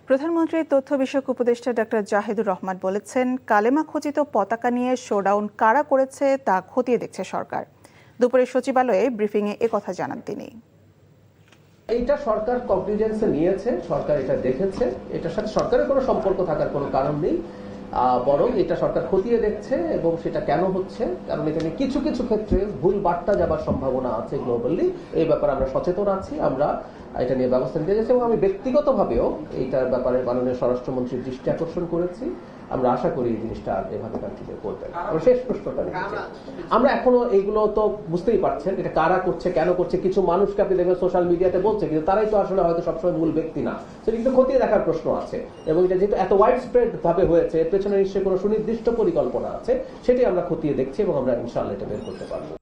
প্রধানমন্ত্রীর তথ্য বিষয়ক উপদেষ্টা ডক্টর জাহিদুর রহমান বলেছেন, কালেমা খচিত পতাকা নিয়ে শোডাউন কারা করেছে তা খতিয়ে দেখছে সরকার। দুপুরে সচিবালয়ে ব্রিফিংয়ে একথা জানান তিনি। এইটা সরকার কগনিজেন্সে নিয়েছে, সরকার এটা দেখেছে, এটার সাথে সরকারের কোনো সম্পর্ক থাকার কোনো কারণ নেই, বরং এটা সরকার খতিয়ে দেখছে এবং সেটা কেন হচ্ছে, কারণ এখানে কিছু কিছু ক্ষেত্রে ভুল বার্তা যাবার সম্ভাবনা আছে গ্লোবালি। এই ব্যাপারে আমরা সচেতন আছি, আমরা এটা নিয়ে ব্যবস্থা নিতে যাচ্ছি এবং আমি ব্যক্তিগতভাবেও এইটার ব্যাপারে মাননীয় স্বরাষ্ট্রমন্ত্রীর দৃষ্টি আকর্ষণ করেছি। আমরা আশা করি এই জিনিসটা এভাবে কন্টিনিউ করবেন। আমরা শেষ প্রশ্নটা নিচ্ছি, আমরা এখনো এইগুলো তো বুঝতেই পারছেন এটা কারা করছে, কেন করছে। কিছু মানুষকে আপনি দেখবেন সোশ্যাল মিডিয়াতে বলছে, কিন্তু তারাই তো আসলে হয়তো সবসময় মূল ব্যক্তি না। সেটা কিন্তু খতিয়ে দেখার প্রশ্ন আছে এবং এটা যেহেতু এত ওয়াইড স্প্রেড ভাবে হয়েছে, এর পেছনে নিশ্চয়ই কোনো সুনির্দিষ্ট পরিকল্পনা আছে, সেটাই আমরা খতিয়ে দেখছি এবং আমরা ইনশাআল্লাহ এটা বের করতে পারবো।